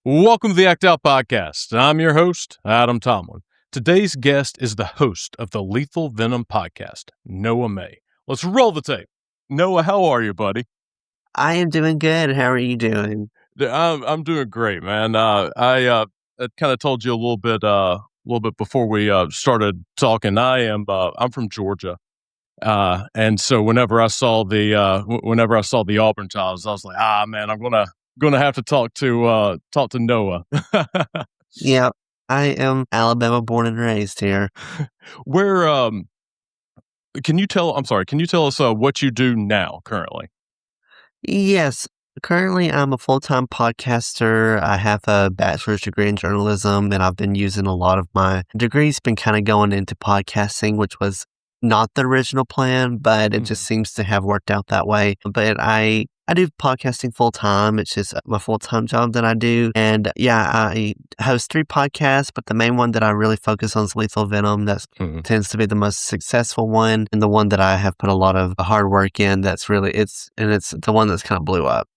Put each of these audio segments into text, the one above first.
Welcome to the Act Out Podcast. I'm your host, Adam Tomlin. Today's guest is the host of the Lethal Venom Podcast, Noah May. Let's roll the tape. Noah, how are you, buddy? I am doing good. How are you doing? I'm doing great, man. I kind of told you a little bit before we started talking. I'm from Georgia, and so whenever I saw the Auburn tiles, I was like, man, I'm gonna have to talk to Noah. Yeah, I am Alabama born and raised here. Where can you tell us what you do now currently? Yes, currently I'm a full-time podcaster. I have a bachelor's degree in journalism, and I've been using a lot of my degrees, been kind of going into podcasting, which was not the original plan, but it just seems to have worked out that way. But I do podcasting full time. It's just my full time job that I do. And yeah, I host 3 podcasts, but the main one that I really focus on is Lethal Venom. That tends to be the most successful one, and the one that I have put a lot of hard work in. That's really it's the one that's kind of blew up.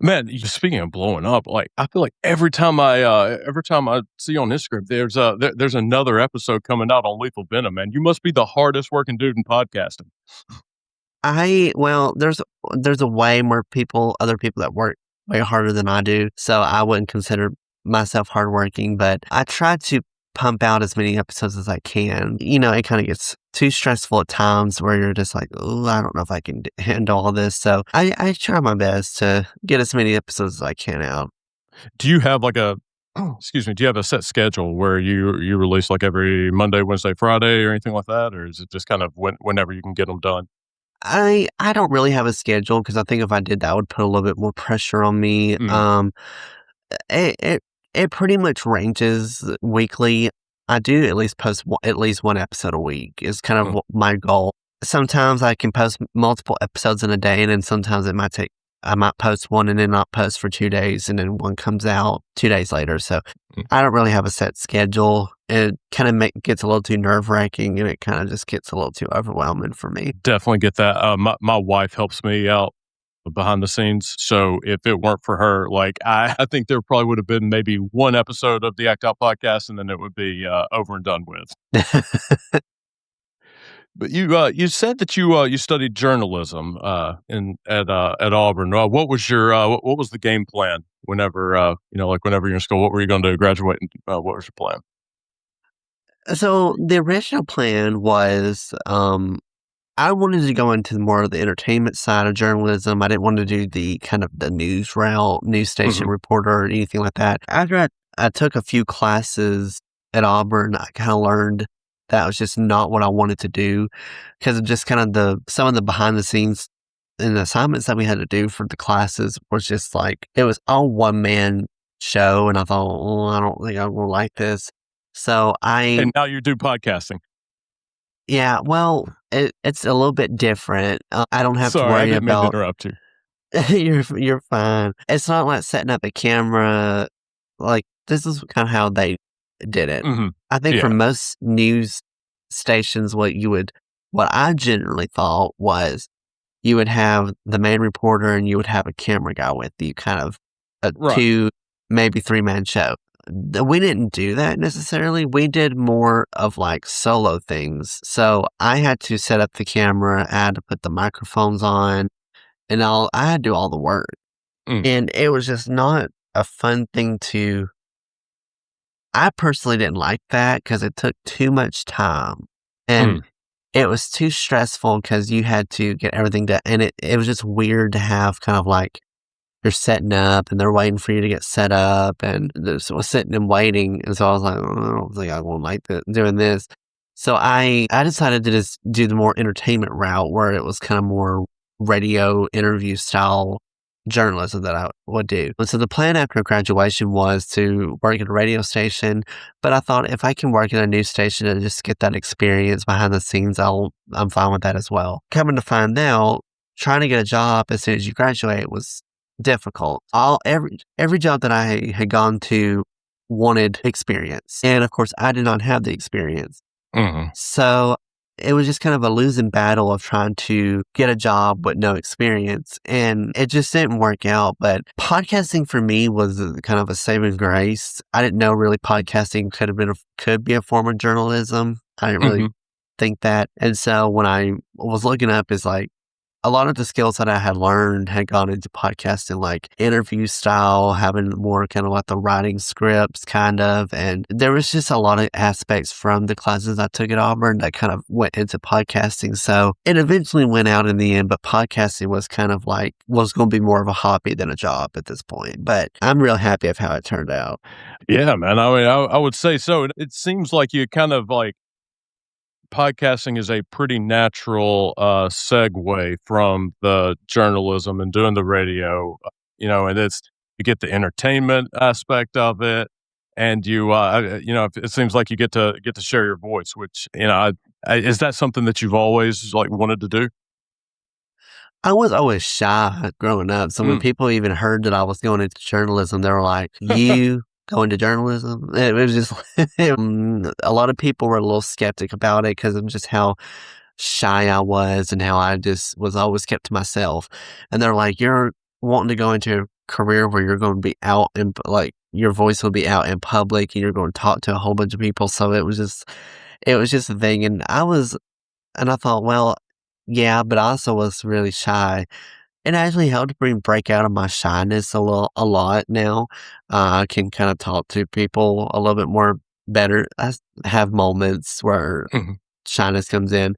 Man, speaking of blowing up, like I feel like every time I see you on Instagram, there's another episode coming out on Lethal Venom. Man, you must be the hardest working dude in podcasting. There's a way more other people that work way harder than I do, so I wouldn't consider myself hardworking, but I try to pump out as many episodes as I can. You know, it kind of gets too stressful at times where you're just like, oh, I don't know if I can handle all this. So I try my best to get as many episodes as I can out. Do you have like do you have a set schedule where you release like every Monday, Wednesday, Friday or anything like that? Or is it just kind of whenever you can get them done? I don't really have a schedule because I think if I did that, would put a little bit more pressure on me. It pretty much ranges weekly. I do at least post at least one episode a week is kind of my goal. Sometimes I can post multiple episodes in a day, and then sometimes I might post one and then not post for 2 days, and then one comes out 2 days later. So I don't really have a set schedule. It kind of gets a little too nerve-wracking, and it kind of just gets a little too overwhelming for me. Definitely get that. My wife helps me out behind the scenes. So if it weren't for her, like I think there probably would have been maybe one episode of the Act Out Podcast, and then it would be over and done with. But you said that you studied journalism at Auburn. What was what was the game plan whenever whenever you're in school? What were you going to graduate? And what was your plan? So the original plan was I wanted to go into more of the entertainment side of journalism. I didn't want to do the kind of the news route, news station reporter or anything like that. After I took a few classes at Auburn, I kind of learned that was just not what I wanted to do because of just kind of some of the behind the scenes and the assignments that we had to do for the classes was just like, it was all one man show. And I thought, I don't think I will like this. So And now you do podcasting. Yeah, well, it's a little bit different. I don't have to worry I didn't mean to about. interrupt you. You're fine. It's not like setting up a camera. Like this is kind of how they did it. I think for most news stations, what I generally thought was you would have the main reporter and you would have a camera guy with you, kind of a 2, maybe 3-man show. We didn't do that necessarily. We did more of like solo things. So I had to set up the camera, I had to put the microphones on, and I had to do all the work. And it was just not a fun thing I personally didn't like that because it took too much time. And it was too stressful because you had to get everything done. And it was just weird to have kind of like, you're setting up and they're waiting for you to get set up and so I was sitting and waiting. And so I was like, I don't think I won't like doing this. So I decided to just do the more entertainment route where it was kind of more radio interview style journalism that I would do. And so the plan after graduation was to work at a radio station, but I thought if I can work at a news station and just get that experience behind the scenes, I'm fine with that as well. Coming to find out, trying to get a job as soon as you graduate was difficult. Every job that I had gone to wanted experience. And of course, I did not have the experience. Mm-hmm. So it was just kind of a losing battle of trying to get a job with no experience. And it just didn't work out. But podcasting for me was kind of a saving grace. I didn't know really podcasting could be a form of journalism. I didn't really think that. And so when I was looking up, it's like, a lot of the skills that I had learned had gone into podcasting, like interview style, having more kind of like the writing scripts kind of. And there was just a lot of aspects from the classes I took at Auburn that kind of went into podcasting. So it eventually went out in the end, but podcasting was kind of like, was going to be more of a hobby than a job at this point. But I'm real happy of how it turned out. Yeah, man. I mean, I would say so. It seems like you kind of like, podcasting is a pretty natural segue from the journalism and doing the radio, and you get the entertainment aspect of it, and it seems like you get to share your voice, which is that something that you've always like wanted to do? I was always shy growing up. So when people even heard that I was going into journalism, they were like, "You go into journalism?" It was just a lot of people were a little skeptic about it because of just how shy I was and how I just was always kept to myself. And they're like, "You're wanting to go into a career where you're going to be out and like your voice will be out in public and you're going to talk to a whole bunch of people." So it was just a thing. And I thought, well, yeah, but I also was really shy. It actually helped me break out of my shyness a lot now. I can kind of talk to people a little bit more better. Have moments where shyness comes in,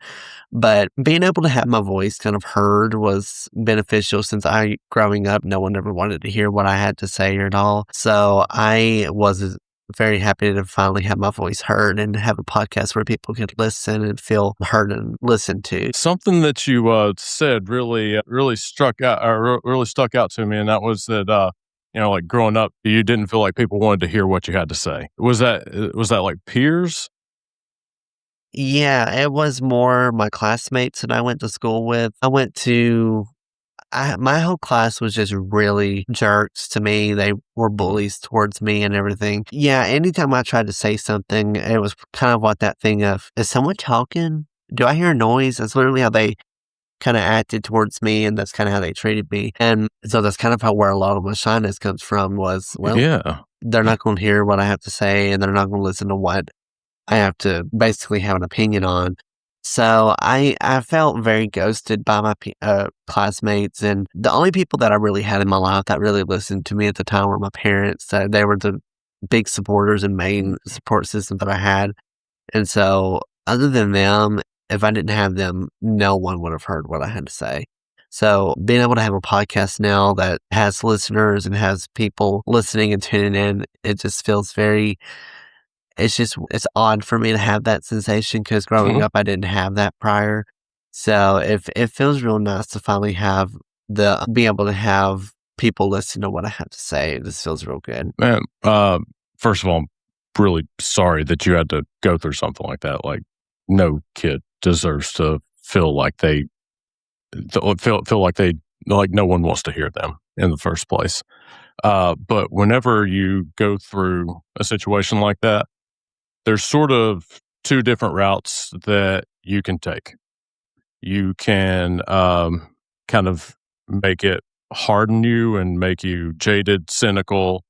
but being able to have my voice kind of heard was beneficial since growing up, no one ever wanted to hear what I had to say at all. So I was very happy to finally have my voice heard and have a podcast where people could listen and feel heard and listened to. Something that you said really stuck out to me, and that was that like growing up, you didn't feel like people wanted to hear what you had to say. Was that like peers? Yeah, it was more my classmates that I went to school with. My whole class was just really jerks to me. They were bullies towards me and everything. Yeah, anytime I tried to say something, it was kind of like that thing of, is someone talking? Do I hear a noise? That's literally how they kind of acted towards me, and that's kind of how they treated me. And so that's kind of where a lot of my shyness comes from was, well, they're not going to hear what I have to say, and they're not going to listen to what I have to basically have an opinion on. So I felt very ghosted by my classmates, and the only people that I really had in my life that really listened to me at the time were my parents. They were the big supporters and main support system that I had. And so other than them, if I didn't have them, no one would have heard what I had to say. So being able to have a podcast now that has listeners and has people listening and tuning in, it just feels it's odd for me to have that sensation because growing up, I didn't have that prior. So it feels real nice to finally be able to have people listen to what I have to say. It just feels real good. Man, first of all, I'm really sorry that you had to go through something like that. Like, no kid deserves to feel like like no one wants to hear them in the first place. But whenever you go through a situation like that, there's sort of two different routes that you can take. You can kind of make it harden you and make you jaded, cynical,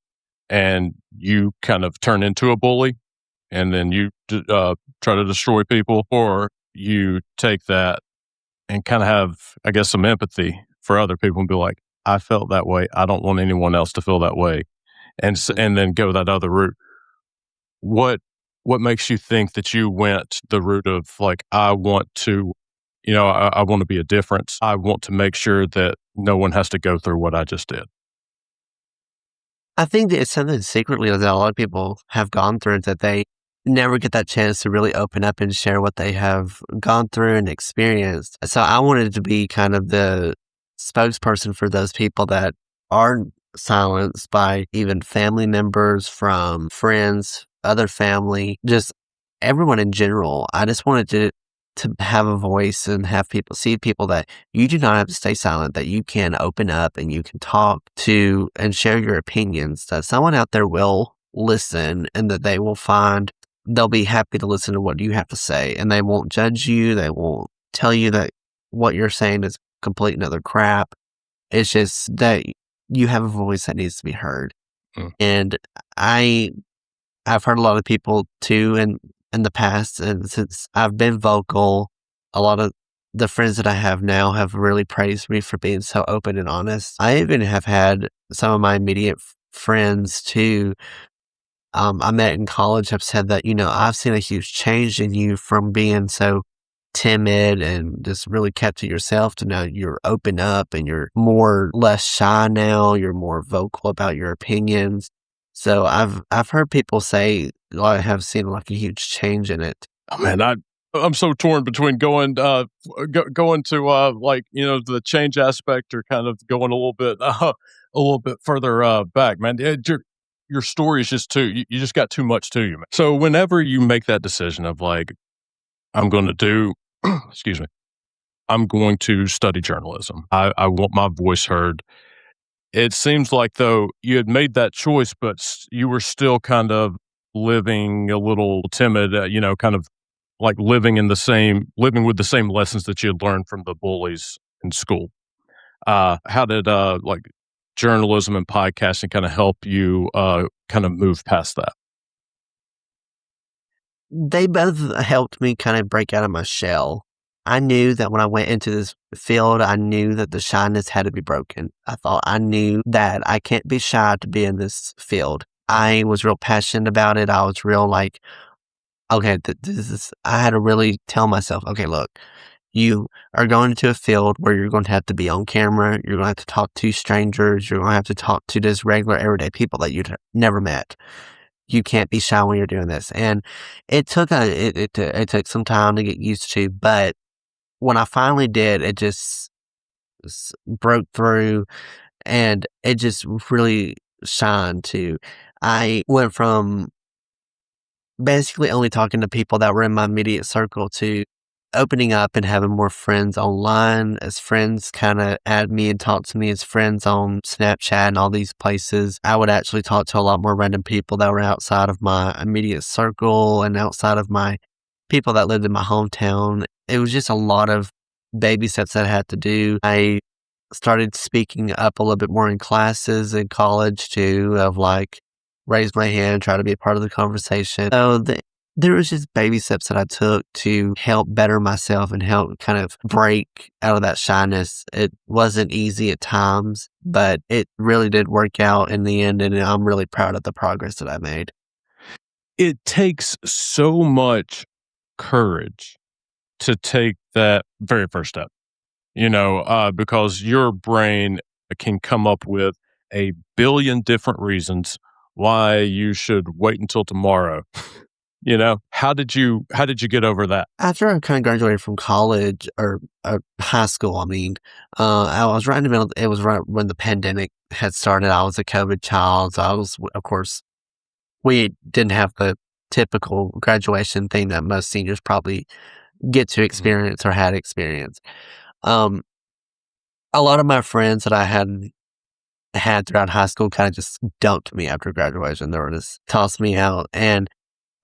and you kind of turn into a bully, and then you try to destroy people, or you take that and kind of have, I guess, some empathy for other people and be like, I felt that way. I don't want anyone else to feel that way, and then go that other route. What makes you think that you went the route of like, I want to, I want to be a difference. I want to make sure that no one has to go through what I just did. I think that it's something secretly that a lot of people have gone through that they never get that chance to really open up and share what they have gone through and experienced. So I wanted to be kind of the spokesperson for those people that are silenced by even family members, from friends, other family, just everyone in general. I just wanted to have a voice and have people see people that you do not have to stay silent, that you can open up and you can talk to and share your opinions, that someone out there will listen and that they will find they'll be happy to listen to what you have to say, and they won't judge you. They won't tell you that what you're saying is complete and utter crap. It's just that you have a voice that needs to be heard. Mm. And I've heard a lot of people too in the past, and since I've been vocal, a lot of the friends that I have now have really praised me for being so open and honest. I even have had some of my immediate friends too, I met in college, have said that, I've seen a huge change in you from being so timid and just really kept to yourself to now you're open up and you're less shy now. You're more vocal about your opinions. So I've heard people say I have seen like a huge change in it. Oh, man, I'm so torn between going to the change aspect or kind of going a little bit further back, man. Your story is just you just got too much to you, man. So whenever you make that decision of like, I'm going to do, excuse me, I'm going to study journalism. I want my voice heard. It seems like though you had made that choice, but you were still kind of living a little timid, kind of like living with the same lessons that you had learned from the bullies in school. How did like journalism and podcasting kind of help you kind of move past that? They both helped me kind of break out of my shell. I knew that when I went into this field, I knew that the shyness had to be broken. I knew that I can't be shy to be in this field. I was real passionate about it. I was real like, okay, I had to really tell myself, okay, look, you are going into a field where you're going to have to be on camera. You're going to have to talk to strangers. You're going to have to talk to just regular everyday people that you'd never met. You can't be shy when you're doing this. And it took it took some time to get used to, but when I finally did, it just broke through and it just really shined too. I went from basically only talking to people that were in my immediate circle to opening up and having more friends online, as friends kind of add me and talk to me as friends on Snapchat and all these places. I would actually talk to a lot more random people that were outside of my immediate circle and outside of my people that lived in my hometown. It was just a lot of baby steps that I had to do. I started speaking up a little bit more in classes in college too, of like raise my hand, try to be a part of the conversation. So there was just baby steps that I took to help better myself and help kind of break out of that shyness. It wasn't easy at times, but it really did work out in the end, and I'm really proud of the progress that I made. It takes so much courage to take that very first step, because your brain can come up with a billion different reasons why you should wait until tomorrow. How did you get over that? After I kind of graduated from college or high school, I was right in the middle. It was right when the pandemic had started. I was a COVID child. So I was, of course, we didn't have the typical graduation thing that most seniors probably get to experience or had experienced. A lot of my friends that I had throughout high school kind of just dumped me after graduation. They were just tossed me out, and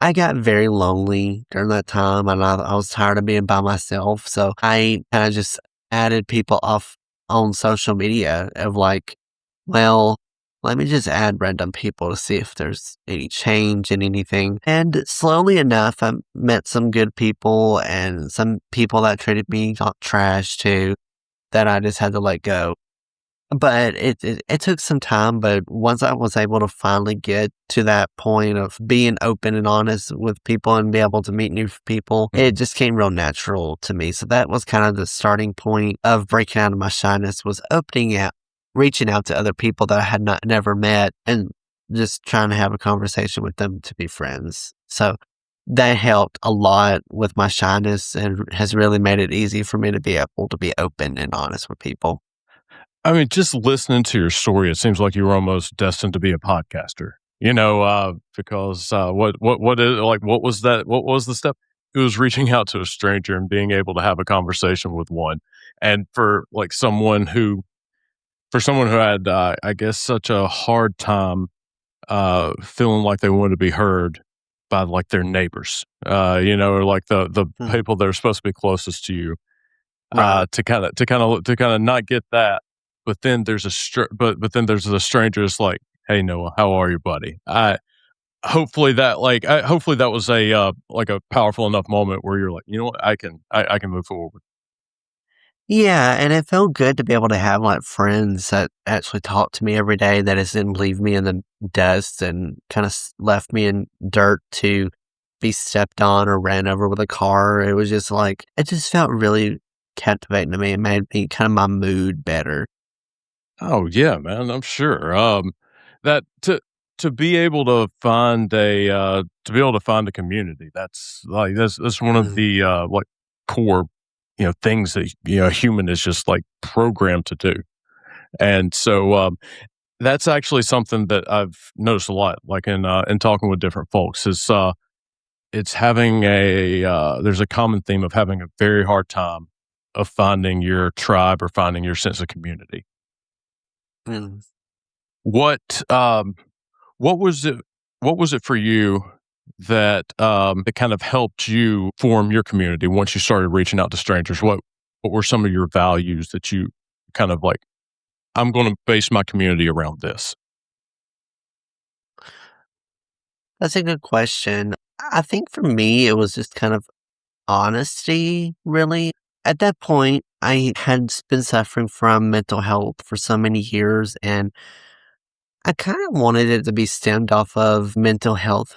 I got very lonely during that time, and I was tired of being by myself. So I kind of just added people off on social media of like, well, let me just add random people to see if there's any change in anything. And slowly enough, I met some good people and some people that treated me like trash too, that I just had to let go. But it took some time, but once I was able to finally get to that point of being open and honest with people and be able to meet new people, it just came real natural to me. So that was kind of the starting point of breaking out of my shyness, was opening out, reaching out to other people that I had never met and just trying to have a conversation with them to be friends. So that helped a lot with my shyness and has really made it easy for me to be able to be open and honest with people. I mean, just listening to your story, it seems like you were almost destined to be a podcaster. Because what was that? What was the step? It was reaching out to a stranger and being able to have a conversation with one. And for someone who had, I guess, such a hard time feeling like they wanted to be heard, by like their neighbors, or like the Mm, people that are supposed to be closest to you, right. to kind of not get that. But then there's but then there's the stranger is like, hey Noah, how are you, buddy? Hopefully that was a like a powerful enough moment where you're like, you know what, I can move forward. Yeah, and it felt good to be able to have, like, friends that actually talk to me every day, that just didn't leave me in the dust and kinda left me in dirt to be stepped on or ran over with a car. It was just like it just felt really captivating to me. It made me kinda my mood better. Oh yeah, man, I'm sure. That to be able to find a community, that's one of Mhm, the like core things that a human is just like programmed to do. And so that's actually something that I've noticed a lot, like in talking with different folks, is it's having there's a common theme of having a very hard time of finding your tribe or finding your sense of community. mm. What what was it what was it for you that kind of helped you form your community once you started reaching out to strangers? What were some of your values that you kind of like, I'm gonna base my community around this? That's a good question. I think for me, it was just kind of honesty, really. At that point, I had been suffering from mental health for so many years, and I kind of wanted it to be stemmed off of mental health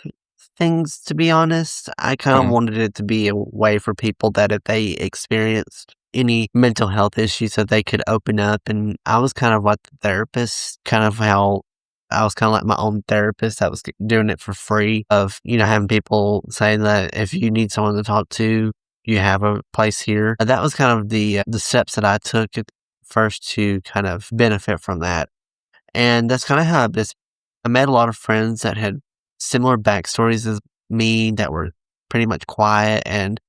things, to be honest. I kind of Mhm. wanted it to be a way for people that if they experienced any mental health issues that they could open up. And I was kind of like the therapist, kind of how I was kind of like my own therapist. I was doing it for free of, having people say that if you need someone to talk to, you have a place here. That was kind of the steps that I took at first to kind of benefit from that. And that's kinda how I met a lot of friends that had similar backstories as me that were pretty much quiet, and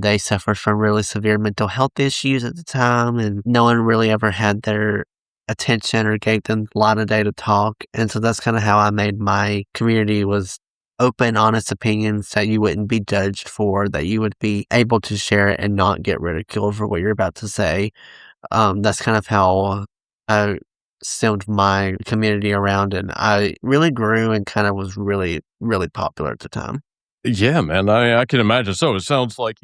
they suffered from really severe mental health issues at the time, and no one really ever had their attention or gave them a lot of day to talk, and so that's kinda how I made my community was open, honest opinions that you wouldn't be judged for, that you would be able to share it and not get ridiculed for what you're about to say. That's kind of how I stemmed my community around, and I really grew and kind of was really, really popular at the time. Yeah, man, I can imagine. So it sounds like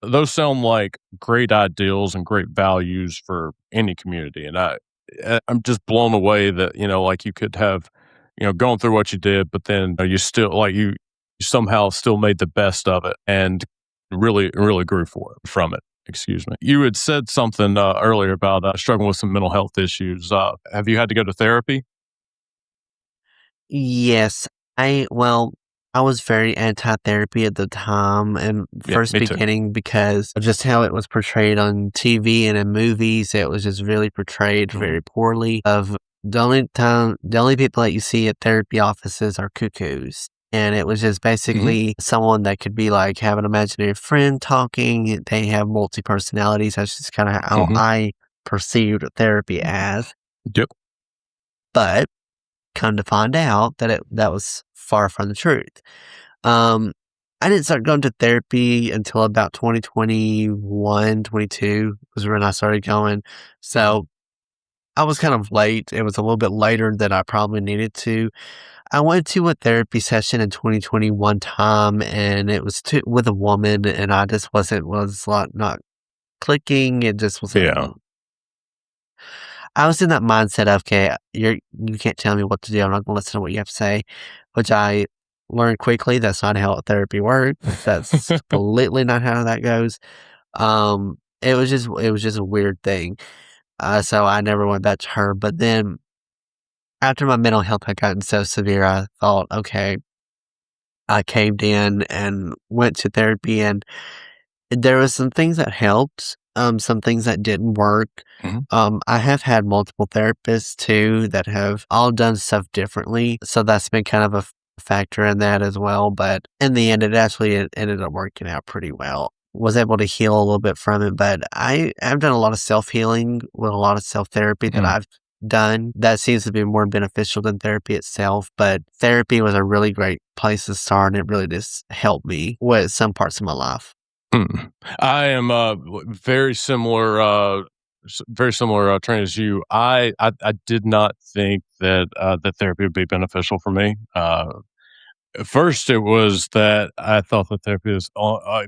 those sound like great ideals and great values for any community, and I'm just blown away that like you could have gone through what you did, but then you still you somehow still made the best of it and really grew from it. Excuse me. You had said something earlier about struggling with some mental health issues. Have you had to go to therapy? Yes, I was very anti-therapy at the time and Yeah, first me too. beginning because of just how it was portrayed on TV and in movies. It was just really portrayed Mhm. very poorly. Of the only people that you see at therapy offices are cuckoos. And it was just Mhm. basically someone that could be like have an imaginary friend talking. They have multi personalities. That's just kind of how Mhm. I perceived therapy as. Yep. But come to find out that that was far from the truth. Um, I didn't start going to therapy until about 2021, 22 was when I started going. Mhm. So I was kind of late. It was a little bit later than I probably needed to. I went to a therapy session in 2021 time, and it was with a woman, and I just was like not clicking. It just Yeah. wasn't. I was in that mindset of, "Okay, you can't tell me what to do, I'm not gonna listen to what you have to say," which I learned quickly that's not how therapy works. That's completely not how that goes. It was just a weird thing. So I never went back to her, but then after my mental health had gotten so severe, I thought, "Okay," I caved in and went to therapy, and there was some things that helped, some things that didn't work. Mhm. I have had multiple therapists too that have all done stuff differently, so that's been kind of a factor in that as well. But in the end, it ended up working out pretty well. Was able to heal a little bit from it, but I've done a lot of self healing with a lot of self therapy that Mm. I've done that seems to be more beneficial than therapy itself. But therapy was a really great place to start, and it really just helped me with some parts of my life. I am very similar, very similar train as you. I did not think that that therapy would be beneficial for me. At first, it was that I thought that therapy is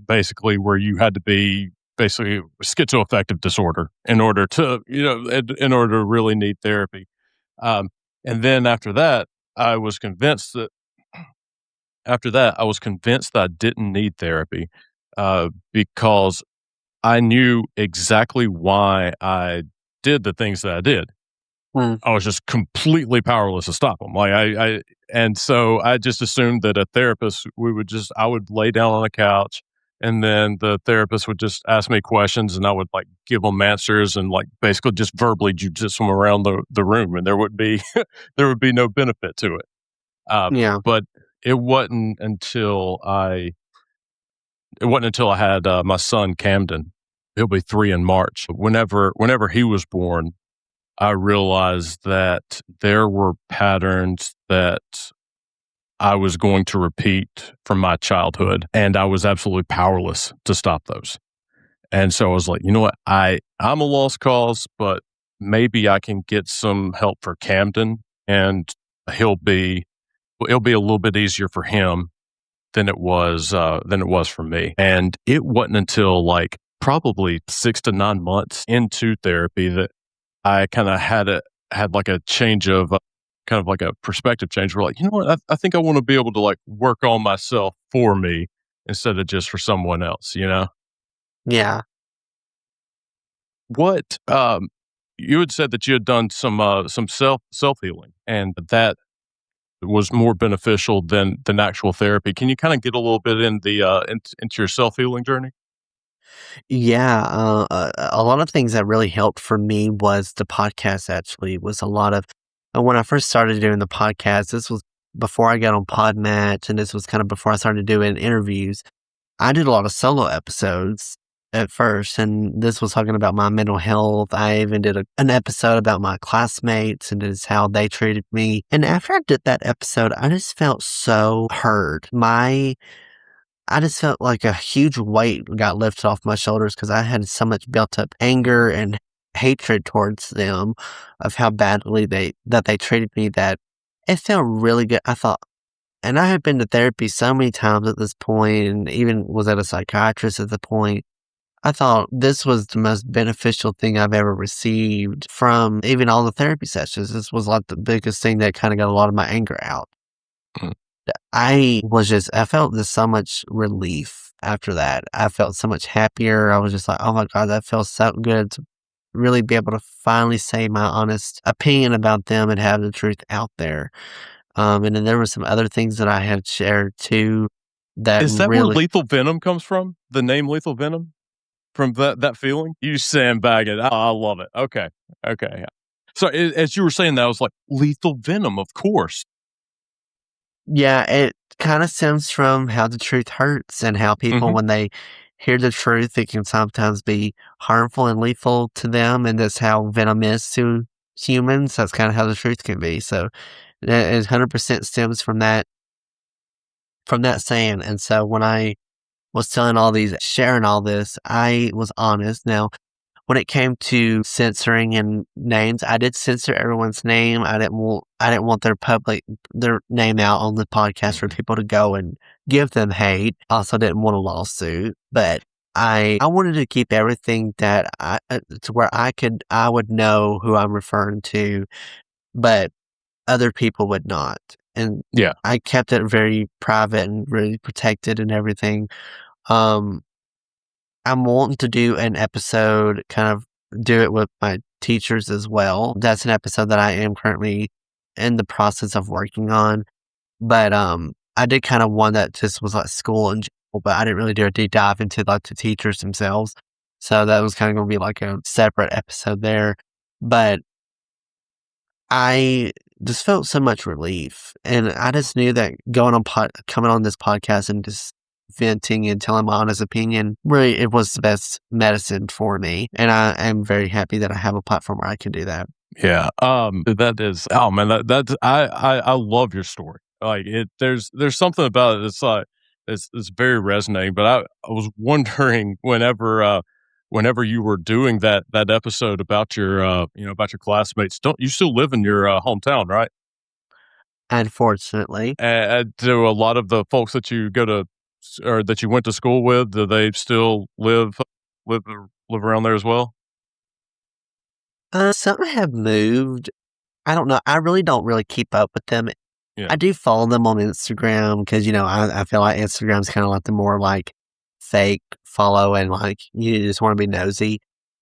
basically where you had to be basically schizoaffective disorder in order to, in order to really need therapy. Um, and then I was convinced that after that, I was convinced that I didn't need therapy because I knew exactly why I did the things that I did. Mm. I was just completely powerless to stop them. And so I just assumed that a therapist, I would lay down on a couch, and then the therapist would just ask me questions, and I would like give them answers, and like basically just verbally jujitsu them around the room, and there would be there would be no benefit to it. Yeah. But it wasn't until I had my son Camden. He'll be 3 in March. Whenever he was born, I realized that there were patterns that I was going to repeat from my childhood, and I was absolutely powerless to stop those. And so I was like, you know what? I'm a lost cause, but maybe I can get some help for Camden, and it'll be a little bit easier for him than it was for me. And it wasn't until like probably 6 to 9 months into therapy that I kind of had like a change of kind of like a perspective change. Where like, you know what, I think I want to be able to like work on myself for me instead of just for someone else. Yeah. What you had said that you had done some self healing, and that was more beneficial than actual therapy. Can you kind of get a little bit in the into your self healing journey? Yeah, a lot of things that really helped for me was the podcast. Actually, was a lot of when I first started doing the podcast. This was before I got on Podmatch, and this was kind of before I started doing interviews. I did a lot of solo episodes at first, and this was talking about my mental health. I even did an episode about my classmates and just how they treated me. And after I did that episode, I just felt so heard. I just felt like a huge weight got lifted off my shoulders because I had so much built up anger and hatred towards them of how badly they treated me, that it felt really good. I thought, and I had been to therapy so many times at this point, and even was at a psychiatrist at the point. I thought this was the most beneficial thing I've ever received from even all the therapy sessions. This was like the biggest thing that kind of got a lot of my anger out. I felt just so much relief after that. I felt so much happier. I was just like, oh my God, that feels so good to really be able to finally say my honest opinion about them and have the truth out there. And then there were some other things that I had shared too that Is that where really, Lethal Venom comes from? The name Lethal Venom? From that feeling? You sandbag it. I love it. Okay. Okay. So as you were saying that, I was like, Lethal Venom, of course. yeah, it kind of stems from how the truth hurts and how people, Mhm. when they hear the truth, it can sometimes be harmful and lethal to them. And that's how venom is to humans. That's kind of how the truth can be. So it 100% stems from that saying. And so when I was sharing all this, I was honest. Now, when it came to censoring and names, I did censor everyone's name. I didn't want their name out on the podcast for people to go and give them hate. Also didn't want a lawsuit, but I wanted to keep everything that to where I would know who I'm referring to, but other people would not. And Yeah. I kept it very private and really protected and everything. Um, I'm wanting to do an episode, kind of do it with my teachers as well. That's an episode that I am currently in the process of working on. But I did kind of one that just was like school and general, but I didn't really do a deep dive into like the teachers themselves. So that was kind of going to be like a separate episode there. But I just felt so much relief, and I just knew that coming on this podcast and just venting and telling my honest opinion, really, it was the best medicine for me, and I am very happy that I have a platform where I can do that. Yeah. That is, oh man, that's, I love your story. Like there's something about it that's like, it's very resonating. But I was wondering whenever you were doing that episode about your, about your classmates, don't you still live in your hometown, right? Unfortunately. And do a lot of the folks that you go to or that you went to school with, do they still live live around there as well? Some have moved. I don't know. I really don't really keep up with them. Yeah. I do follow them on Instagram because, I feel like Instagram's kind of like the more like fake follow and like you just want to be nosy,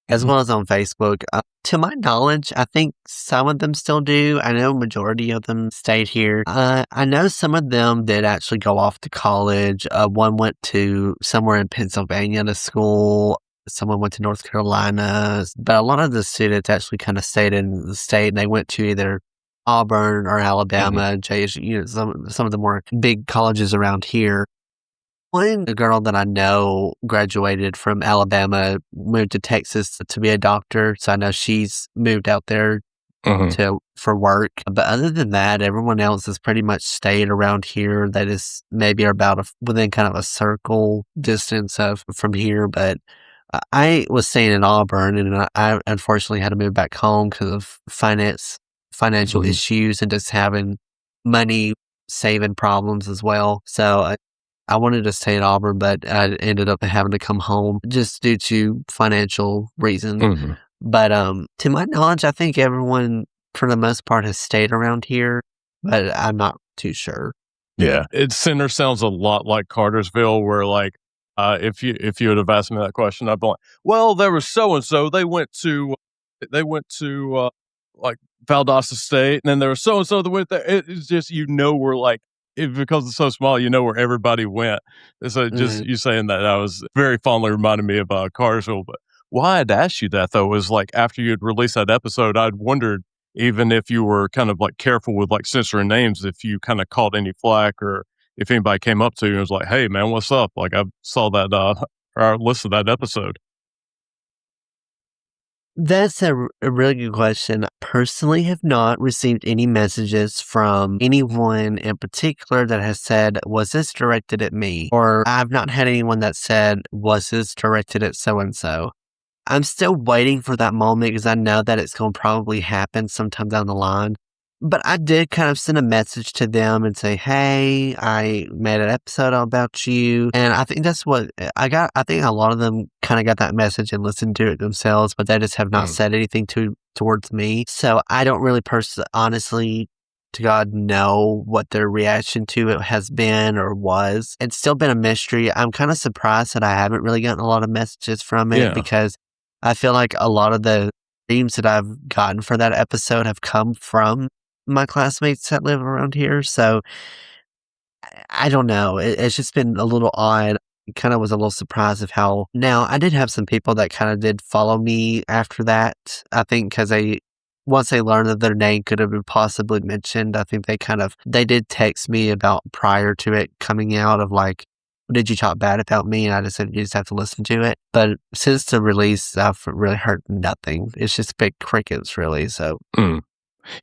as Mhm. well as on Facebook. To my knowledge, I think some of them still do. I know majority of them stayed here. I know some of them did actually go off to college. One went to somewhere in Pennsylvania to school. Someone went to North Carolina, but a lot of the students actually kind of stayed in the state and they went to either Auburn or Mhm. Alabama, JSU, some of the more big colleges around here. One girl that I know graduated from Alabama, moved to Texas to be a doctor, so I know she's moved out there Mhm. to for work. But other than that, everyone else has pretty much stayed around here. That is maybe about within kind of a circle distance of from here. But I was staying in Auburn, and I unfortunately had to move back home because of financial Mhm. issues, and just having money saving problems as well. So I wanted to stay at Auburn, but I ended up having to come home just due to financial reasons. Mhm. But to my knowledge, I think everyone for the most part has stayed around here, but I'm not too sure. Yeah, it center sounds a lot like Cartersville, where like, if you would have asked me that question, I'd be like, "Well, there was so and so. They went to like Valdosta State, and then there was so and so that went there." It's just we're like, because it's so small, where everybody went. And so just Mhm. you saying that, I was very fondly reminded me of Cartersville. But why I'd asked you that though is like after you had released that episode, I'd wondered even if you were kind of like careful with like censoring names, if you kind of caught any flack or if anybody came up to you and was like, "Hey, man, what's up?" Like I saw that or listened to that episode. That's a really good question. Personally, have not received any messages from anyone in particular that has said, "Was this directed at me?" Or I've not had anyone that said, "Was this directed at so and so?" I'm still waiting for that moment because I know that it's going to probably happen sometime down the line. But I did kind of send a message to them and say, "Hey, I made an episode about you." And I think that's what I got. I think a lot of them kind of got that message and listened to it themselves, but they just have not Mm, said anything towards me. So I don't really honestly, to God, know what their reaction to it has been or was. It's still been a mystery. I'm kind of surprised that I haven't really gotten a lot of messages from it yeah. because I feel like a lot of the themes that I've gotten for that episode have come from my classmates that live around here. So I don't know. It's just been a little odd. Kind of was a little surprised of how. Now I did have some people that kind of did follow me after that. I think because once they learned that their name could have been possibly mentioned, I think they did text me about prior to it coming out of like, did you talk bad about me? And I just said, you just have to listen to it. But since the release, I've really heard nothing. It's just big crickets, really. So Mm.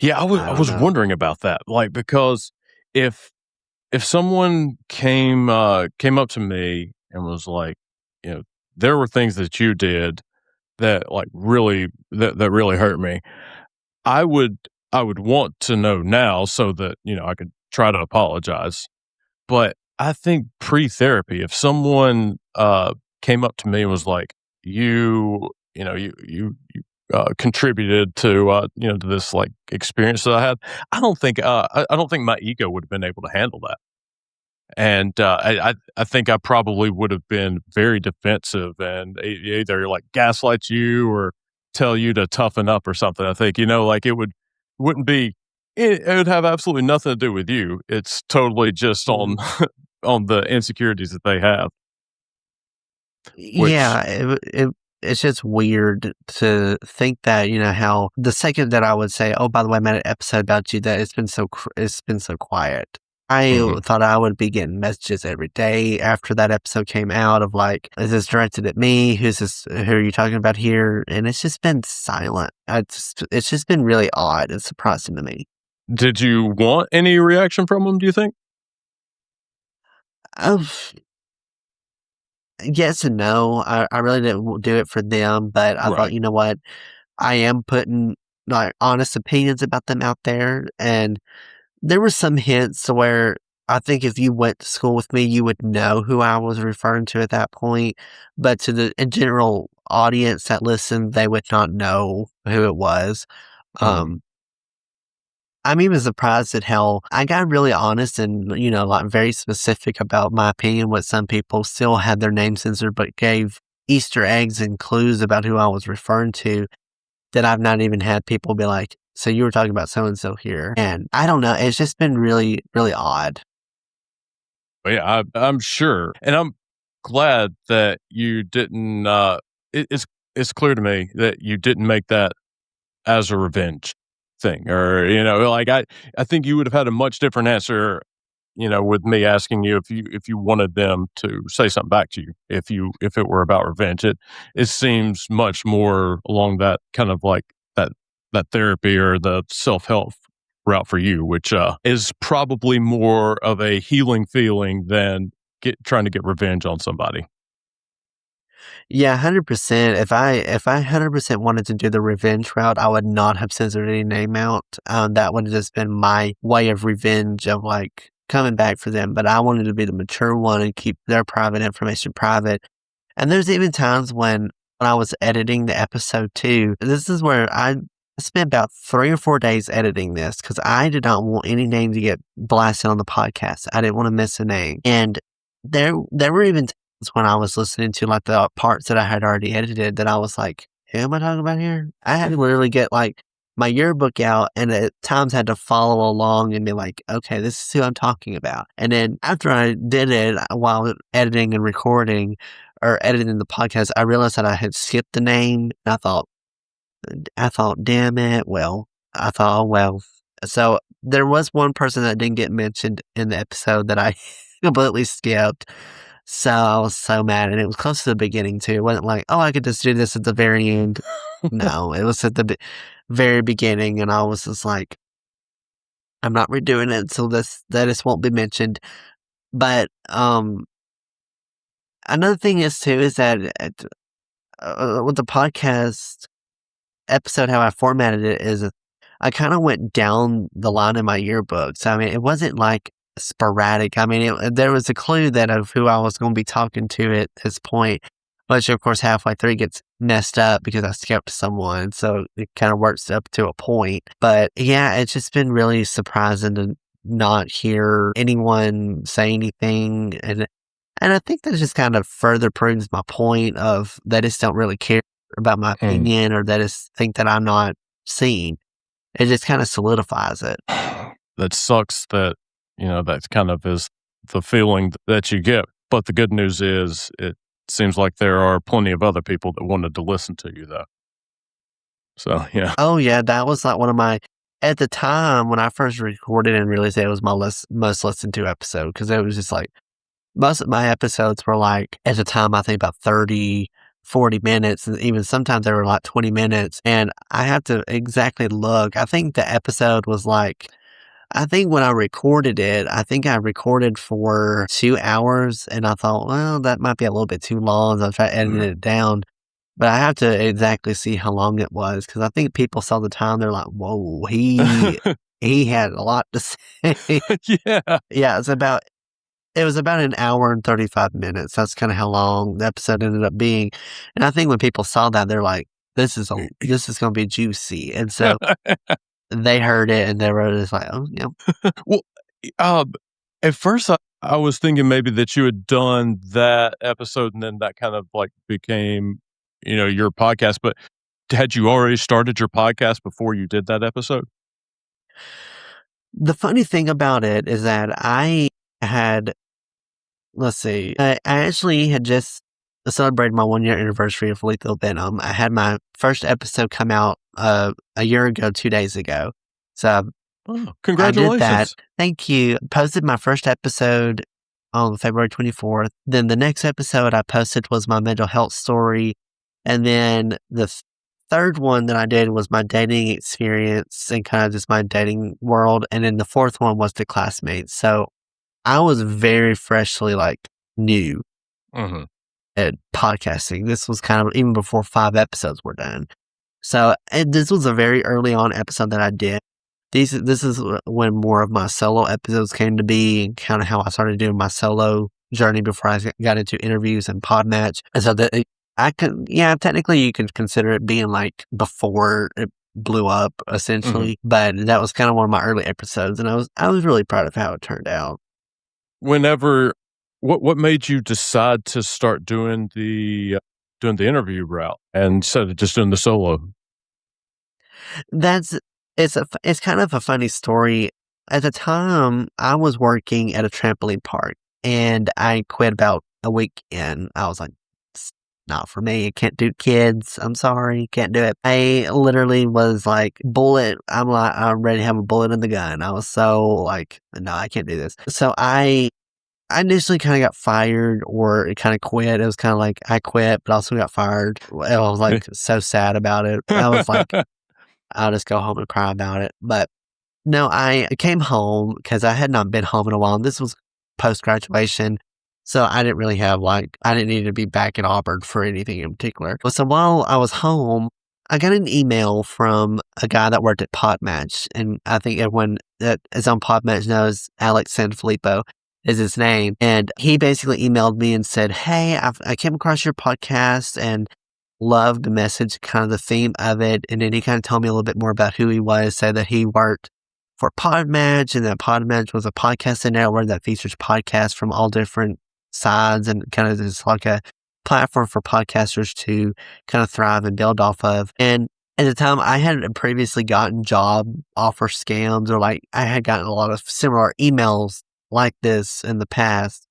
Yeah, I was I I don't was know. wondering about that, like because if if someone came up to me and was like, you know, there were things that you did that like that really hurt me. I would I would want to know now so that, I could try to apologize. But I think pre-therapy, if someone, came up to me and was like, you contributed to, to this, like, experience that I had," I don't think my ego would have been able to handle that. And, I think I probably would have been very defensive and either, like, gaslight you or tell you to toughen up or something. I think, like, wouldn't be it would have absolutely nothing to do with you. It's totally just on Mhm. on the insecurities that they have, which Yeah, it's just weird to think that, how the second that I would say, "Oh, by the way, I made an episode about you," that it's been so quiet. I thought I would be getting messages every day after that episode came out of like, is this directed at me? Who are you talking about here? And it's just been silent. It's just been really odd and surprising to me. Did you want any reaction from them, do you think? Yes and no. I really didn't do it for them, but I thought, you know what? I am putting like honest opinions about them out there. And there were some hints where I think if you went to school with me, you would know who I was referring to at that point. But to the general audience that listened, they would not know who it was. I'm even surprised at how I got really honest and, like very specific about my opinion, what some people still had their name censored, but gave Easter eggs and clues about who I was referring to that I've not even had people be like, so you were talking about so-and-so here. And I don't know. It's just been really, really odd. Yeah, I'm sure. And I'm glad that you didn't, it's clear to me that you didn't make that as a revenge thing, or like I think you would have had a much different answer, with me asking you if you wanted them to say something back to you, if it were about revenge. It seems much more along that kind of like that therapy or the self-help route for you, which is probably more of a healing feeling than trying to get revenge on somebody. Yeah, 100%. If I 100% wanted to do the revenge route, I would not have censored any name out. That would have just been my way of revenge of like coming back for them. But I wanted to be the mature one and keep their private information private. And there's even times when I was editing the episode too. This is where I spent about 3 or 4 days editing this because I did not want any name to get blasted on the podcast. I didn't want to miss a name. And there were even when I was listening to like the parts that I had already edited that I was like, who am I talking about here? I had to literally get like my yearbook out and at times had to follow along and be like, okay, this is who I'm talking about. And then after I did it while editing and recording or editing the podcast, I realized that I had skipped the name. And I thought, damn it. I thought, oh, well. So there was one person that didn't get mentioned in the episode that I completely skipped. So I was so mad, and it was close to the beginning too. It wasn't like, oh, I could just do this at the very end. No, it was at the very beginning, and I was just like, I'm not redoing it, so this won't be mentioned. But another thing is too is that with the podcast episode, how I formatted it is, I kind of went down the line in my yearbook. So I mean, it wasn't like sporadic. I mean, there was a clue that of who I was going to be talking to at this point, which of course halfway through gets messed up because I skipped someone. So it kind of works up to a point. But yeah, it's just been really surprising to not hear anyone say anything. And I think that just kind of further proves my point of they just don't really care about my opinion or they just think that I'm not seen. It just kind of solidifies it. That sucks that that kind of is the feeling that you get. But the good news is it seems like there are plenty of other people that wanted to listen to you, though. So, yeah. Oh, yeah. That was like one of my, at the time when I first recorded and realized it was my most listened to episode, because it was just like, most of my episodes were like, at the time, I think about 30, 40 minutes, and even sometimes they were like 20 minutes. And I have to exactly look. I think the episode was like, I think when I recorded it, I think I recorded for 2 hours, and I thought, well, that might be a little bit too long. So I tried editing it down, but I have to exactly see how long it was because I think people saw the time. They're like, "Whoa, he had a lot to say." Yeah, yeah. It was about an hour and 35 minutes. That's kind of how long the episode ended up being, and I think when people saw that, they're like, "This is going to be juicy," and so. They heard it and they were just like, oh, yeah. Well, at first I was thinking maybe that you had done that episode and then that kind of like became, your podcast. But had you already started your podcast before you did that episode? The funny thing about it is that I actually had just celebrated my 1 year anniversary of Lethal Venom. I had my first episode come out a year ago, 2 days ago. So Oh, I did that. congratulations. Thank you. Posted my first episode on February 24th. Then the next episode I posted was my mental health story. And then the third one that I did was my dating experience and kind of just my dating world. And then the fourth one was the Classmates. So I was very freshly new Mhm. at podcasting. This was kind of even before 5 episodes were done. So this was a very early on episode that I did. This is when more of my solo episodes came to be, and kind of how I started doing my solo journey before I got into interviews and Podmatch. And so that technically you could consider it being before it blew up, essentially. But that was kind of one of my early episodes, and I was really proud of how it turned out. What made you decide to start doing the interview route instead of just doing the solo? It's kind of a funny story. At the time, I was working at a trampoline park, and I quit about a week in. I was like, it's not for me. I can't do kids. I'm sorry, can't do it. I literally was like, bullet. I'm ready to have a bullet in the gun. I was so no, I can't do this. So I initially kind of got fired, or it kind of quit. It was kind of like I quit, but also got fired. I was so sad about it. I was like, I'll just go home and cry about it. But no, I came home because I had not been home in a while. And this was post-graduation. So I didn't really have I didn't need to be back in Auburn for anything in particular. So while I was home, I got an email from a guy that worked at Podmatch. And I think everyone that is on Podmatch knows Alex Sanfilippo is his name. And he basically emailed me and said, hey, I came across your podcast and loved the message, kind of the theme of it. And then he kind of told me a little bit more about who he was, said that he worked for Podmatch, and that Podmatch was a podcasting network that features podcasts from all different sides, and kind of just like a platform for podcasters to kind of thrive and build off of. And at the time, I had previously gotten job offer scams, or I had gotten a lot of similar emails like this in the past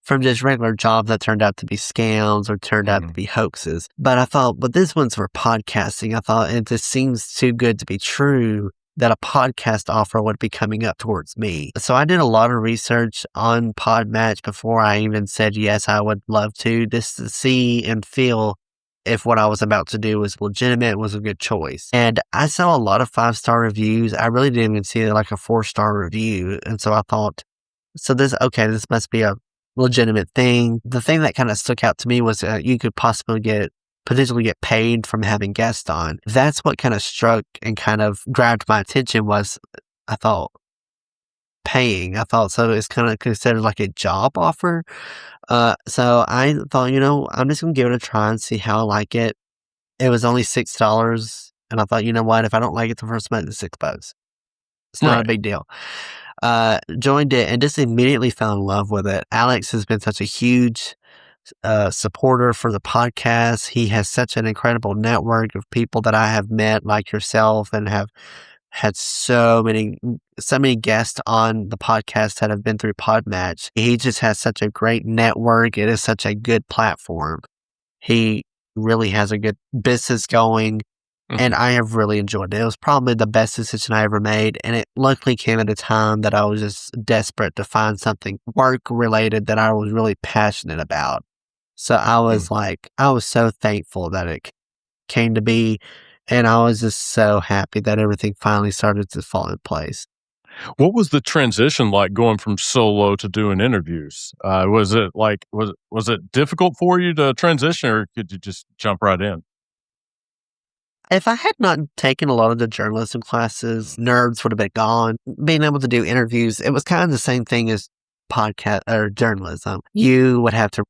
from just regular jobs that turned out to be scams or turned out to be hoaxes. But I thought, but this one's for podcasting. I thought, it just seems too good to be true that a podcast offer would be coming up towards me. So I did a lot of research on Podmatch before I even said, yes, I would love to, just to see and feel if what I was about to do was legitimate, was a good choice. And I saw a lot of 5-star reviews. I really didn't even see a 4-star review. And so I thought, this must be a legitimate thing. The thing that kind of stuck out to me was you could potentially get paid from having guests on. That's what kind of struck and kind of grabbed my attention was, I thought, paying. I thought, so it's kind of considered like a job offer. So I thought, I'm just going to give it a try and see how I like it. It was only $6. And I thought, you know what, if I don't like it the first month, it's $6. It's not a big deal. Joined it and just immediately fell in love with it. Alex has been such a huge supporter for the podcast. He has such an incredible network of people that I have met, like yourself, and have had so many guests on the podcast that have been through Podmatch. He just has such a great network. It is such a good platform. He really has a good business going. And I have really enjoyed it. It was probably the best decision I ever made. And it luckily came at a time that I was just desperate to find something work related that I was really passionate about. So I was I was so thankful that it came to be. And I was just so happy that everything finally started to fall in place. What was the transition like going from solo to doing interviews? Was it difficult for you to transition, or could you just jump right in? If I had not taken a lot of the journalism classes, nerds would have been gone. Being able to do interviews, it was kind of the same thing as podcast or journalism. You would have to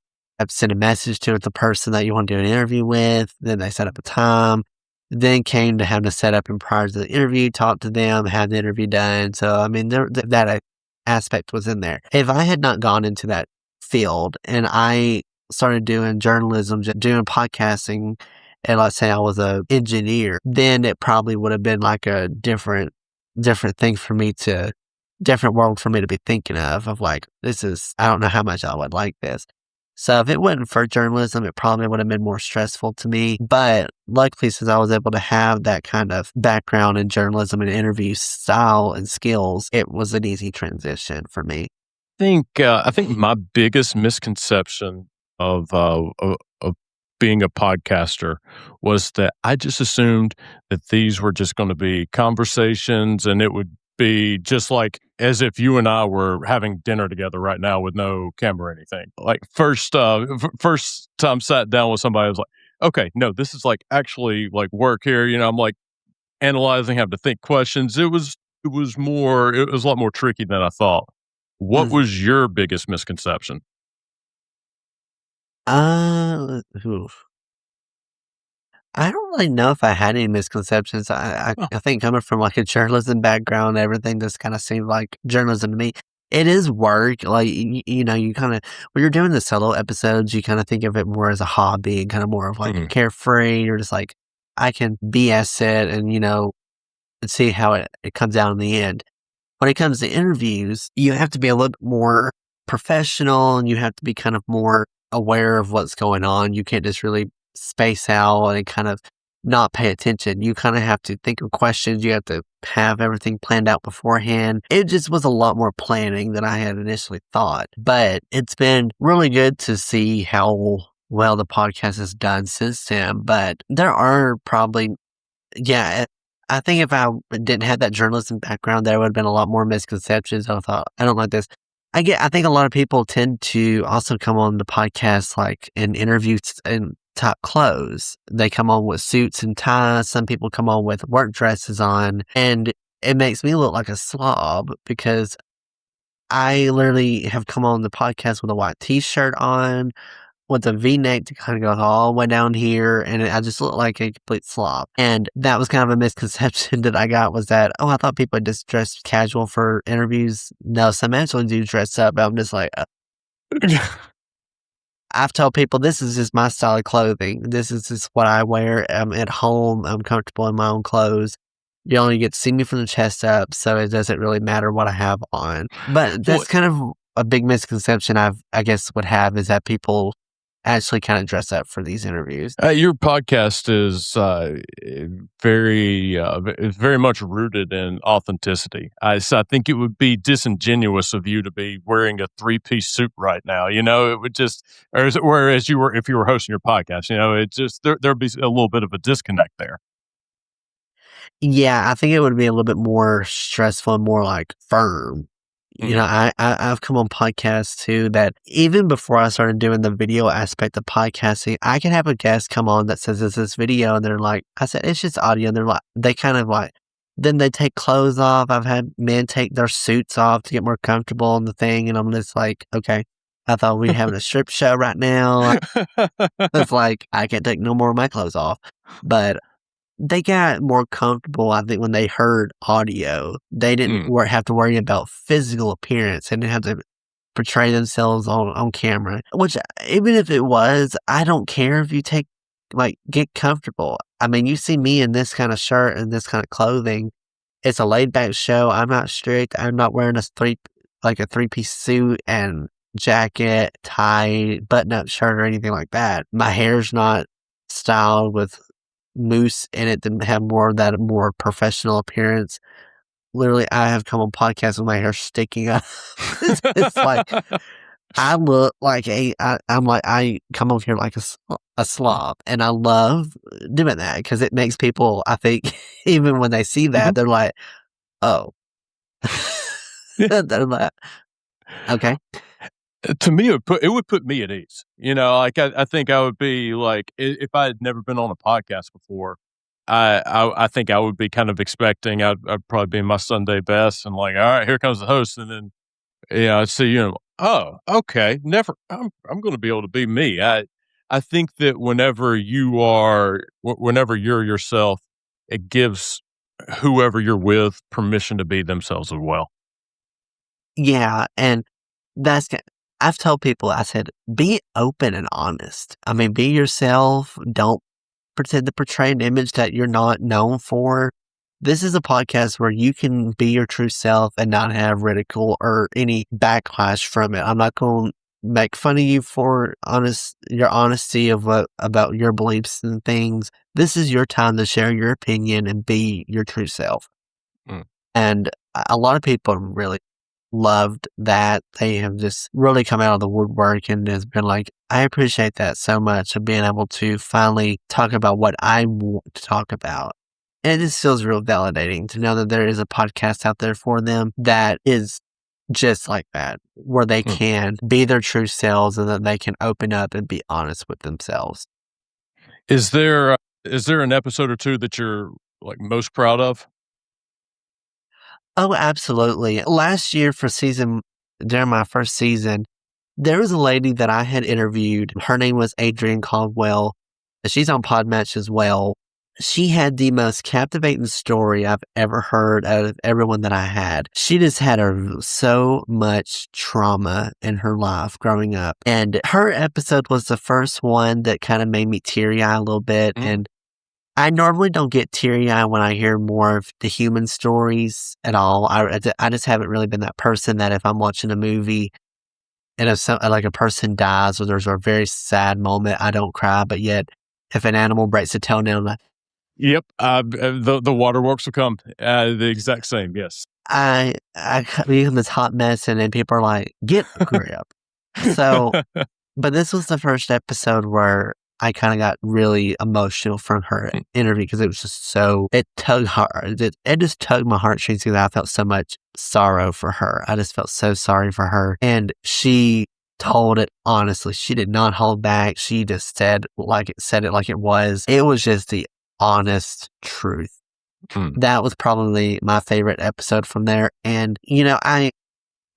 send a message to the person that you want to do an interview with. Then they set up a time. Then came to having to set up and prior to the interview, talk to them, have the interview done. So, I mean, that aspect was in there. If I had not gone into that field and I started doing journalism, doing podcasting, and let's say I was an engineer, then it probably would have been like a different thing for me different world for me to be thinking of I don't know how much I would like this. So if it wasn't for journalism, it probably would have been more stressful to me. But luckily, since I was able to have that kind of background in journalism and interview style and skills, it was an easy transition for me. I think my biggest misconception of being a podcaster was that I just assumed that these were just going to be conversations, and it would be just like as if you and I were having dinner together right now with no camera or anything. Like first time sat down with somebody, I was like, okay, no, this is like actually like work here. I'm like analyzing, having to think questions. It was a lot more tricky than I thought. What Mhm. was your biggest misconception? Oof. I don't really know if I had any misconceptions. Oh, I think coming from like a journalism background, everything just kind of seemed like journalism to me. It is work. Like, you kind of, when you're doing the solo episodes, you kind of think of it more as a hobby and kind of more of like carefree. You're just like, I can BS it and, and see how it comes out in the end. When it comes to interviews, you have to be a little bit more professional and you have to be kind of more aware of what's going on. You can't just really space out and kind of not pay attention. You kind of have to think of questions. You have to have everything planned out beforehand. It just was a lot more planning than I had initially thought. But it's been really good to see how well the podcast has done since then. But there are probably, yeah, I think if I didn't have that journalism background, there would have been a lot more misconceptions. I thought, I don't like this. I think a lot of people tend to also come on the podcast like in interviews in top clothes. They come on with suits and ties. Some people come on with work dresses on, and it makes me look like a slob because I literally have come on the podcast with a white t-shirt on, with a V-neck to kind of go all the way down here, and I just look like a complete slob. And that was kind of a misconception that I got, was that, I thought people just dress casual for interviews. No, some actually do dress up. I'm just like, I've told people this is just my style of clothing. This is just what I wear. I'm at home. I'm comfortable in my own clothes. You only get to see me from the chest up, so it doesn't really matter what I have on. But well, that's kind of a big misconception I guess would have, is that people actually kind of dress up for these interviews. your podcast is very much rooted in authenticity. So I think it would be disingenuous of you to be wearing a 3-piece suit right now. It would just, whereas if you were hosting your podcast, it just there'd be a little bit of a disconnect there. Yeah, I think it would be a little bit more stressful and more like firm. Mhm. I've come on podcasts too that even before I started doing the video aspect of podcasting, I can have a guest come on that says it's this video, and they're like, I said, it's just audio. And they're like, they kind of like, then they take clothes off. I've had men take their suits off to get more comfortable on the thing. And I'm just like, okay, I thought we were having a strip show right now. It's like, I can't take no more of my clothes off. But they got more comfortable, I think, when they heard audio. They didn't have to worry about physical appearance. They didn't have to portray themselves on camera. Which, even if it was, I don't care if you get comfortable. I mean, you see me in this kind of shirt and this kind of clothing. It's a laid back show. I'm not strict. I'm not wearing a 3-piece suit and jacket, tie, button up shirt or anything like that. My hair's not styled with mousse in it to have more of that more professional appearance. Literally, I have come on podcasts with my hair sticking up. It's like, I look like I come over here like a slob, and I love doing that because it makes people, I think, even when they see that, they're like, oh. They're like, okay. To me, it would put me at ease. Like I think I would be like, if I had never been on a podcast before, I think I would be kind of expecting I'd probably be in my Sunday best and like, all right, here comes the host, and then I'd see oh, okay, never, I'm going to be able to be me. I think that whenever you're yourself, it gives whoever you're with permission to be themselves as well. Yeah, and that's I've told people, I said, be open and honest. I mean, be yourself. Don't pretend to portray an image that you're not known for. This is a podcast where you can be your true self and not have ridicule or any backlash from it. I'm not going to make fun of you for your honesty of about your beliefs and things. This is your time to share your opinion and be your true self. Mm. And a lot of people really loved that. They have just really come out of the woodwork and has been like, I appreciate that so much of being able to finally talk about what I want to talk about. And it just feels real validating to know that there is a podcast out there for them that is just like that, where they can be their true selves and that they can open up and be honest with themselves. Is there an episode or two that you're like most proud of? Oh, absolutely. Last year during my first season, there was a lady that I had interviewed. Her name was Adrienne Caldwell. She's on Podmatch as well. She had the most captivating story I've ever heard out of everyone that I had. She just had so much trauma in her life growing up. And her episode was the first one that kind of made me teary-eye a little bit. And I normally don't get teary-eyed when I hear more of the human stories at all. I just haven't really been that person that if I'm watching a movie and if like a person dies or there's a very sad moment, I don't cry. But yet, if an animal breaks a toenail, I'm like, yep, the waterworks will come. The exact same, yes. I become this hot mess, and then people are like, "Get a grip." So, but this was the first episode where I kind of got really emotional from her interview because it was just it just tugged my heartstrings because I felt so much sorrow for her. I just felt so sorry for her. And she told it honestly. She did not hold back. She just said it like it was. It was just the honest truth. That was probably my favorite episode from there. And,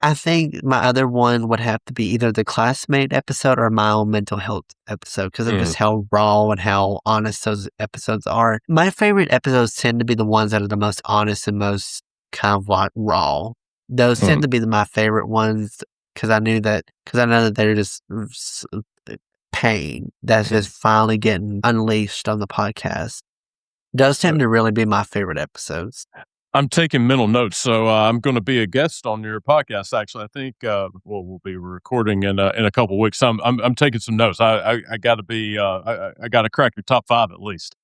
I think my other one would have to be either the Classmate episode or my own mental health episode because of just how raw and how honest those episodes are. My favorite episodes tend to be the ones that are the most honest and most kind of like raw. Those tend to be my favorite ones because I know that they're just pain that's just finally getting unleashed on the podcast. Those tend to really be my favorite episodes. I'm taking mental notes, so I'm going to be a guest on your podcast. Actually, I think we'll be recording in a couple of weeks. I'm taking some notes. I got to be I got to crack your top 5 at least.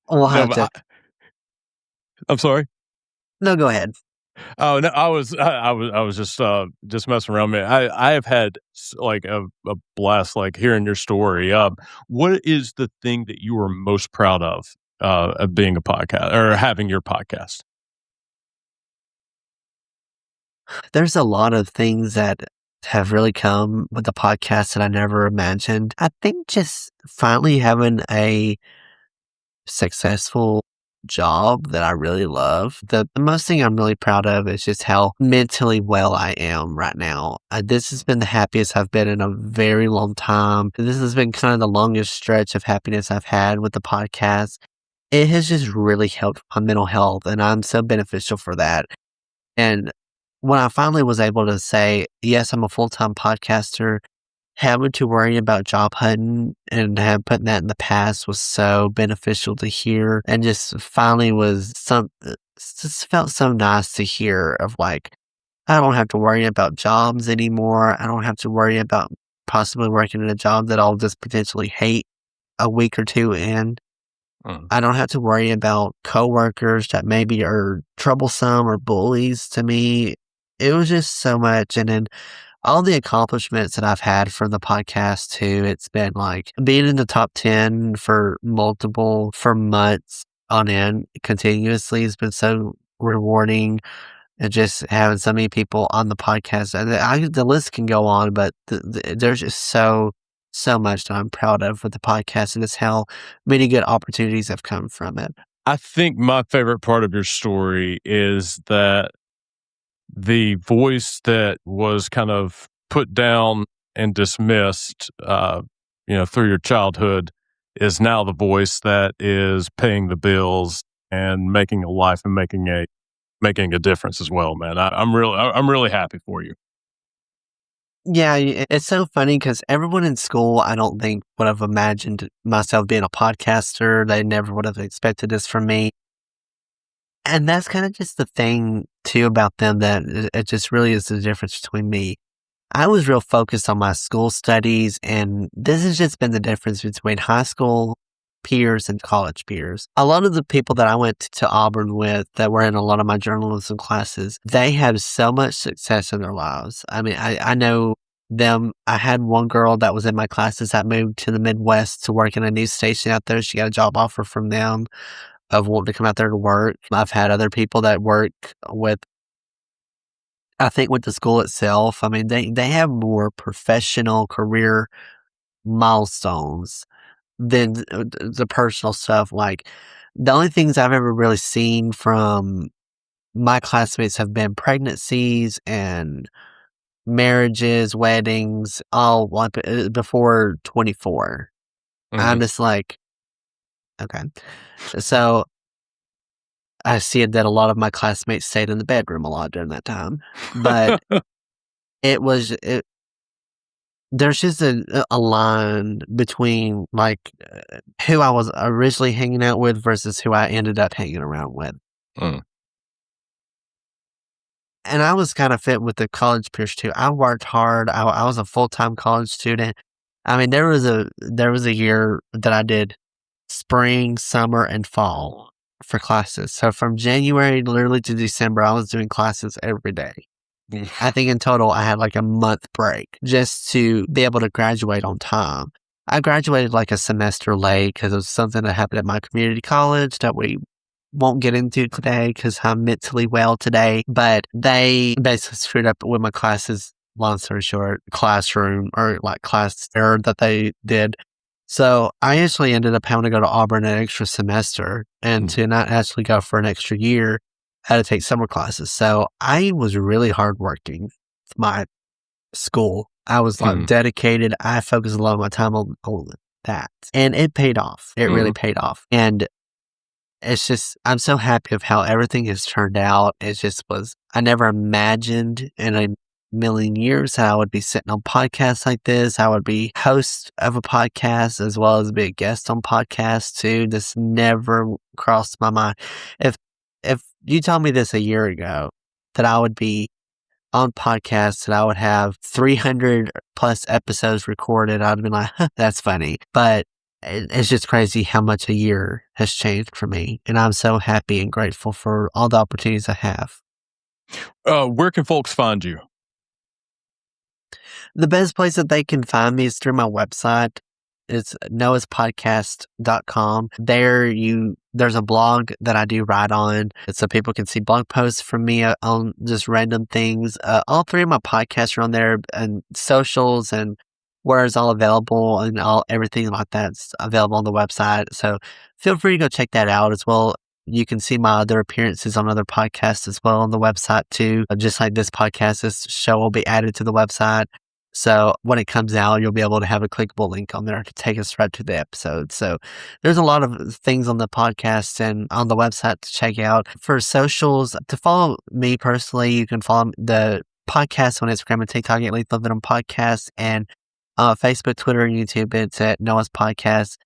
We'll have to. I'm sorry. No, go ahead. Oh no, I was just messing around, man. I have had like a blast, like hearing your story. What is the thing that you are most proud of being a podcast or having your podcast? There's a lot of things that have really come with the podcast that I never imagined. I think just finally having a successful job that I really love. The most thing I'm really proud of is just how mentally well I am right now. This has been the happiest I've been in a very long time. This has been kind of the longest stretch of happiness I've had with the podcast. It has just really helped my mental health, and I'm so beneficial for that. And when I finally was able to say, yes, I'm a full-time podcaster, having to worry about job hunting and putting that in the past was so beneficial to hear, and just finally just felt so nice to hear of like, I don't have to worry about jobs anymore. I don't have to worry about possibly working in a job that I'll just potentially hate a week or two in. I don't have to worry about coworkers that maybe are troublesome or bullies to me. It was just so much. And then all the accomplishments that I've had from the podcast too. It's been like being in the top 10 for months on end continuously has been so rewarding. And just having so many people on the podcast, the list can go on, but there's just so much that I'm proud of with the podcast, and it's how many good opportunities have come from it. I think my favorite part of your story is that the voice that was kind of put down and dismissed, through your childhood is now the voice that is paying the bills and making a life and making a difference as well, man. I'm really happy for you. Yeah, it's so funny because everyone in school, I don't think would have imagined myself being a podcaster. They never would have expected this from me. And that's kind of just the thing too about them that it just really is the difference between me. I was real focused on my school studies, and this has just been the difference between high school peers and college peers. A lot of the people that I went to Auburn with that were in a lot of my journalism classes, they have so much success in their lives. I mean, I know them. I had one girl that was in my classes that moved to the Midwest to work in a news station out there. She got a job offer from them of wanting to come out there to work. I've had other people that work with, I think with the school itself. I mean, they have more professional career milestones than the personal stuff. Like, the only things I've ever really seen from my classmates have been pregnancies and marriages, weddings, all before 24. I'm just like, okay. So I see it that a lot of my classmates stayed in the bedroom a lot during that time, but there's just a line between like who I was originally hanging out with versus who I ended up hanging around with. And I was kind of fit with the college peers too. I worked hard. I was a full-time college student. I mean, there was a year that I did spring, summer, and fall for classes. So from January literally to December, I was doing classes every day. I think in total, I had like a month break just to be able to graduate on time. I graduated like a semester late because it was something that happened at my community college that we won't get into today because I'm mentally well today. But they basically screwed up with my classes, long story short, classroom or like class error that they did. So I actually ended up having to go to Auburn an extra semester, and to not actually go for an extra year, I had to take summer classes. So I was really hardworking with my school. I was like dedicated. I focused a lot of my time on that, and it paid off. It really paid off. And it's just, I'm so happy of how everything has turned out. It just was, I never imagined in a million years that I would be sitting on podcasts like this. I would be host of a podcast as well as be a guest on podcasts too. This never crossed my mind. If you told me this a year ago that I would be on podcasts, that I would have 300 plus episodes recorded, I'd been like, huh, that's funny. But it's just crazy how much a year has changed for me. And I'm so happy and grateful for all the opportunities I have. Where can folks find you? The best place that they can find me is through my website. It's noahspodcast.com. There's a blog that I do write on, so people can see blog posts from me on just random things. All three of my podcasts are on there, and socials and where it's all available, and everything like that's available on the website. So feel free to go check that out as well. You can see my other appearances on other podcasts as well on the website too. Just like this podcast, this show will be added to the website. So when it comes out, you'll be able to have a clickable link on there to take us right to the episode. So there's a lot of things on the podcast and on the website to check out. For socials, to follow me personally, you can follow the podcast on Instagram and TikTok at Lethal Venom Podcast, and Facebook, Twitter, and YouTube, it's at Noah's Podcast.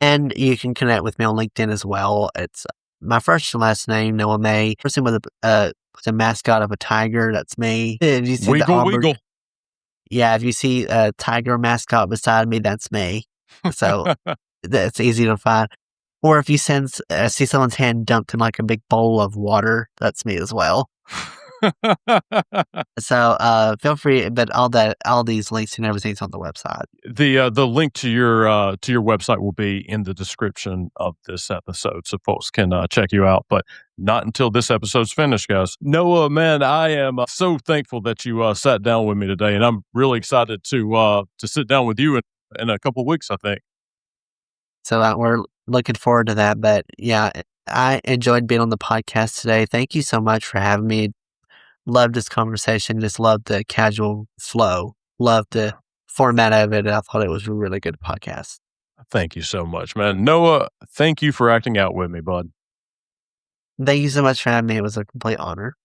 And you can connect with me on LinkedIn as well. It's my first and last name, Noah May. Person with a mascot of a tiger, that's me. If you see Wiggle. Yeah, if you see a tiger mascot beside me, that's me. So that's easy to find. Or if you see someone's hand dumped in like a big bowl of water, that's me as well. So feel free, but all these links and everything's on the website. The link to your website will be in the description of this episode, so folks can check you out. But not until this episode's finished, guys. Noah, man, I am so thankful that you sat down with me today, and I'm really excited to sit down with you in a couple of weeks, I think. So we're looking forward to that. But yeah, I enjoyed being on the podcast today. Thank you so much for having me. Loved this conversation. Just loved the casual flow. Loved the format of it. I thought it was a really good podcast. Thank you so much, man. Noah, thank you for acting out with me, bud. Thank you so much for having me. It was a complete honor.